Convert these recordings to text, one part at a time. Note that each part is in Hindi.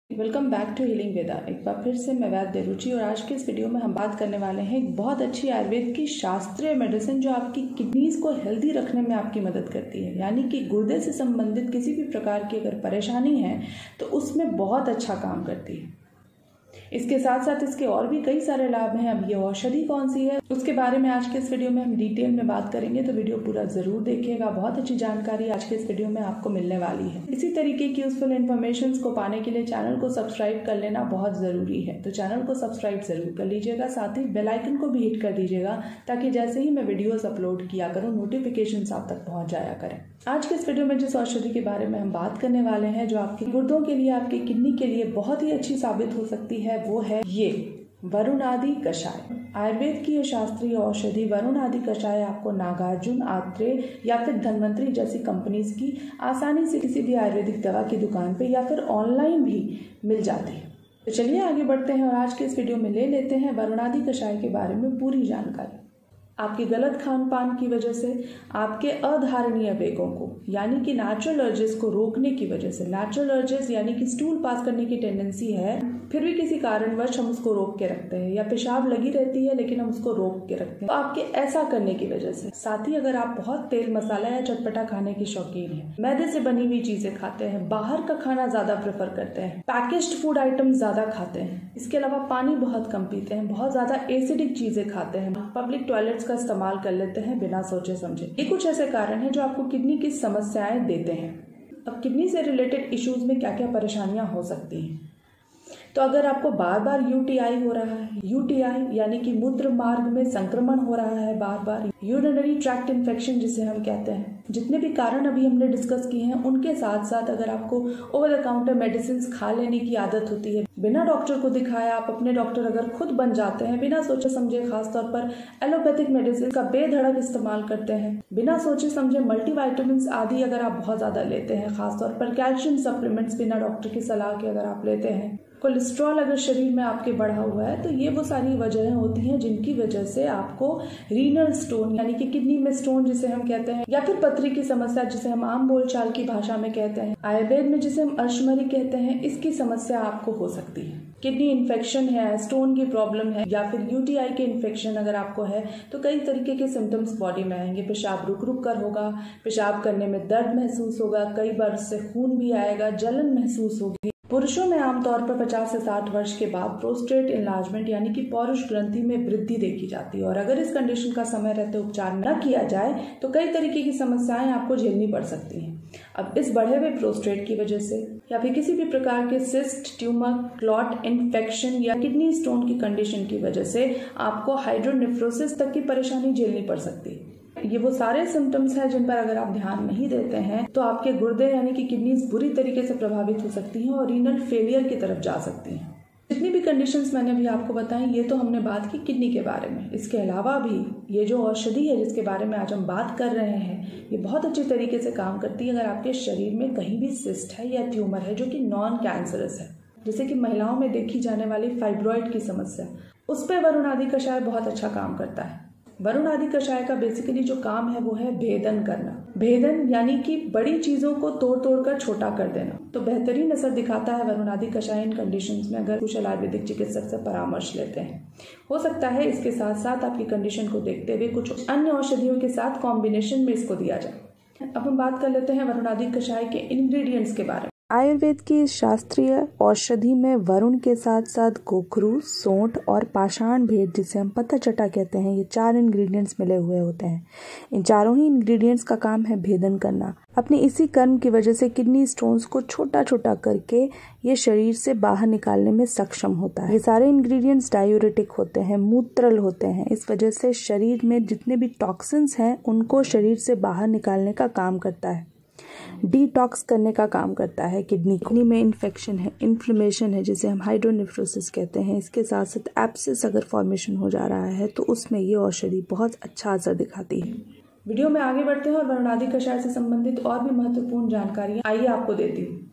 वेलकम बैक टू हीलिंग वेदा। एक बार फिर से मैं वैद्य रुचि और आज के इस वीडियो में हम बात करने वाले हैं एक बहुत अच्छी आयुर्वेद की शास्त्रीय मेडिसिन जो आपकी किडनीज को हेल्दी रखने में आपकी मदद करती है। यानी कि गुर्दे से संबंधित किसी भी प्रकार की अगर परेशानी है तो उसमें बहुत अच्छा काम करती है। इसके साथ साथ इसके और भी कई सारे लाभ हैं। अब ये औषधि कौन सी है उसके बारे में आज के इस वीडियो में हम डिटेल में बात करेंगे, तो वीडियो पूरा जरूर देखिएगा। बहुत अच्छी जानकारी आज के इस वीडियो में आपको मिलने वाली है। इसी तरीके की यूजफुल इन्फॉर्मेशन को पाने के लिए चैनल को सब्सक्राइब कर लेना बहुत जरूरी है, तो चैनल को सब्सक्राइब जरूर कर लीजिएगा। साथ ही बेल आइकन को भी हिट कर दीजिएगा ताकि जैसे ही मैं वीडियोस अपलोड किया करूँ नोटिफिकेशन आप तक पहुंच जाया करें। आज के इस वीडियो में जिस औषधि के बारे में हम बात करने वाले हैं जो आपके गुर्दों के लिए, आपकी किडनी के लिए बहुत ही अच्छी साबित हो सकती है, वो है ये वरुणादि कषाय। आयुर्वेद की ये शास्त्रीय औषधि वरुणादि कषाय आपको नागार्जुन, आत्रेय या फिर धन्वंतरी जैसी कंपनीज की आसानी से किसी भी आयुर्वेदिक दवा की दुकान पे या फिर ऑनलाइन भी मिल जाती है। तो चलिए आगे बढ़ते हैं और आज के इस वीडियो में ले लेते हैं वरुणादि कषाय के बारे में पूरी जानकारी। आपकी गलत खान पान की वजह से आपके अधारणीय वेगों को यानी कि नेचुरल अर्जेस को रोकने की वजह से, नेचुरल अर्जेस यानी कि स्टूल पास करने की टेंडेंसी है, फिर भी किसी कारणवश हम उसको रोक के रखते हैं या पेशाब लगी रहती है लेकिन हम उसको रोक के रखते हैं। तो आपके ऐसा करने की वजह से, साथ ही अगर आप बहुत तेल मसाला या चटपटा खाने की शौकीन हैं, मैदे से बनी हुई चीजें खाते हैं, बाहर का खाना ज्यादा प्रेफर करते हैं, पैकेज्ड फूड आइटम ज्यादा खाते हैं, इसके अलावा पानी बहुत कम पीते हैं, बहुत ज्यादा एसिडिक चीजें खाते हैं, पब्लिक टॉयलेट्स का इस्तेमाल कर लेते हैं बिना सोचे समझे, ये कुछ ऐसे कारण हैं जो आपको किडनी की समस्याएं देते हैं। अब किडनी से रिलेटेड इश्यूज में क्या क्या परेशानियां हो सकती हैं, तो अगर आपको बार बार यूटीआई हो रहा है, यूटीआई यानी कि मूत्र मार्ग में संक्रमण हो रहा है, बार बार यूरिनरी ट्रैक्ट इन्फेक्शन जिसे हम कहते हैं, जितने भी कारण अभी हमने डिस्कस किए हैं उनके साथ साथ अगर आपको ओवर द काउंटर मेडिसिन खा लेने की आदत होती है, बिना डॉक्टर को दिखाया आप अपने डॉक्टर अगर खुद बन जाते हैं, बिना सोचे समझे, खासतौर पर एलोपैथिक मेडिसिन का बेधड़क इस्तेमाल करते हैं, बिना सोचे समझे मल्टीविटामिन्स आदि अगर आप बहुत ज्यादा लेते हैं, खासतौर पर कैल्शियम सप्लीमेंट्स बिना डॉक्टर की सलाह के अगर आप लेते हैं, कोलेस्ट्रॉल अगर शरीर में आपके बढ़ा हुआ है, तो ये वो सारी वजहें होती हैं जिनकी वजह से आपको रीनल स्टोन यानी कि किडनी में स्टोन जिसे हम कहते हैं, या फिर पथरी की समस्या जिसे हम आम बोलचाल की भाषा में कहते हैं, आयुर्वेद में जिसे हम अर्शमरी कहते हैं, इसकी समस्या आपको हो सकती है। किडनी इन्फेक्शन है, स्टोन की प्रॉब्लम है या फिर यूटीआई के इन्फेक्शन अगर आपको है तो कई तरीके के सिम्टम्स बॉडी में आएंगे। पेशाब रुक रुक कर होगा, पेशाब करने में दर्द महसूस होगा, कई बार उससे खून भी आएगा, जलन महसूस होगी। पुरुषों में आमतौर पर 50 से 60 वर्ष के बाद प्रोस्टेट इनलार्जमेंट यानी कि पौरुष ग्रंथि में वृद्धि देखी जाती है और अगर इस कंडीशन का समय रहते उपचार न किया जाए तो कई तरीके की समस्याएं आपको झेलनी पड़ सकती हैं। अब इस बढ़े हुए प्रोस्टेट की वजह से या फिर किसी भी प्रकार के सिस्ट, ट्यूमर, क्लॉट, इन्फेक्शन या किडनी स्टोन की कंडीशन की वजह से आपको हाइड्रोनेफ्रोसिस तक की परेशानी झेलनी पड़ सकती है। ये वो सारे सिम्टम्स हैं जिन पर अगर आप ध्यान नहीं देते हैं तो आपके गुर्दे यानी कि किडनीज बुरी तरीके से प्रभावित हो सकती हैं और रीनल फेलियर की तरफ जा सकती हैं। जितनी भी कंडीशंस मैंने अभी आपको बताई ये तो हमने बात की किडनी के बारे में। इसके अलावा भी ये जो औषधि है जिसके बारे में आज हम बात कर रहे हैं ये बहुत अच्छी तरीके से काम करती है अगर आपके शरीर में कहीं भी सिस्ट है या ट्यूमर है जो कि नॉन कैंसरस है, जैसे कि महिलाओं में देखी जाने वाली फाइब्रॉइड की समस्या, उस पर वरुणादि कषाय बहुत अच्छा काम करता है। वरुणादि कषाय का बेसिकली जो काम है वो है भेदन करना। भेदन यानी कि बड़ी चीजों को तोड़ तोड़ कर छोटा कर देना। तो बेहतरीन असर दिखाता है वरुणादि कषाय इन कंडीशंस में अगर कुशल आयुर्वेदिक चिकित्सक से परामर्श लेते हैं। हो सकता है इसके साथ साथ आपकी कंडीशन को देखते हुए कुछ अन्य औषधियों के साथ कॉम्बिनेशन में इसको दिया जाए। अब हम बात कर लेते हैं वरुणादि कषाय के इंग्रेडिएंट्स के बारे में। आयुर्वेद की शास्त्रीय औषधि में वरुण के साथ साथ गोखरू, सोंठ और पाषाण भेद जिसे हम पता चटा कहते हैं, ये 4 इंग्रेडिएंट्स मिले हुए होते हैं। इन चारों ही इंग्रेडिएंट्स का काम है भेदन करना। अपने इसी कर्म की वजह से किडनी स्टोन्स को छोटा छोटा करके ये शरीर से बाहर निकालने में सक्षम होता है। ये सारे इंग्रेडिएंट्स डायूरेटिक होते हैं, मूत्रल होते हैं। इस वजह से शरीर में जितने भी टॉक्सिन्स हैं उनको शरीर से बाहर निकालने का काम करता है, डिटॉक्स करने का काम करता है। किडनी में इन्फेक्शन है, इन्फ्लेमेशन है जिसे हम हाइड्रोनेफ्रोसिस कहते हैं, इसके साथ साथ एब्सेस अगर फॉर्मेशन हो जा रहा है तो उसमें ये औषधि बहुत अच्छा असर दिखाती है। वीडियो में आगे बढ़ते हैं और वरुणादि कषाय से संबंधित और भी महत्वपूर्ण जानकारी आइए आपको देती हूँ।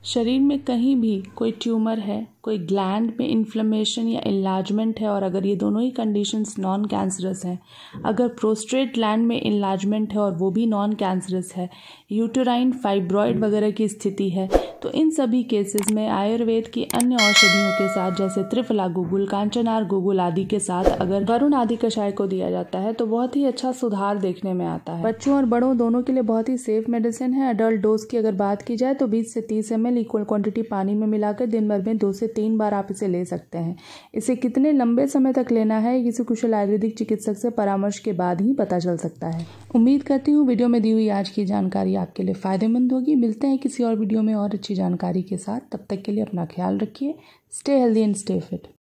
शरीर में कहीं भी कोई ट्यूमर है, कोई ग्लैंड में इन्फ्लेमेशन या इन्लार्जमेंट है और अगर ये दोनों ही कंडीशंस नॉन कैंसरस हैं, अगर प्रोस्टेट ग्लैंड में इन्लार्जमेंट है और वो भी नॉन कैंसरस है, यूटेराइन फाइब्रॉइड वगैरह की स्थिति है, तो इन सभी केसेस में आयुर्वेद की अन्य औषधियों के साथ जैसे त्रिफला गुगुल, कांचनार गुगुल आदि के साथ अगर वरुण आदि कषाय को दिया जाता है तो बहुत ही अच्छा सुधार देखने में आता है। बच्चों और बड़ों दोनों के लिए बहुत ही सेफ मेडिसिन है। अडल्ट डोज की अगर बात की जाए तो 20 से 30 ml इक्वल क्वांटिटी पानी में मिलाकर दिन भर में 2 से 3 बार आप इसे ले सकते हैं। इसे कितने लंबे समय तक लेना है किसी कुशल आयुर्वेदिक चिकित्सक से परामर्श के बाद ही पता चल सकता है। उम्मीद करती हूँ वीडियो में दी हुई आज की जानकारी आपके लिए फायदेमंद होगी। मिलते हैं किसी और वीडियो में और अच्छी जानकारी के साथ। तब तक के लिए अपना ख्याल रखिए। Stay healthy and stay fit.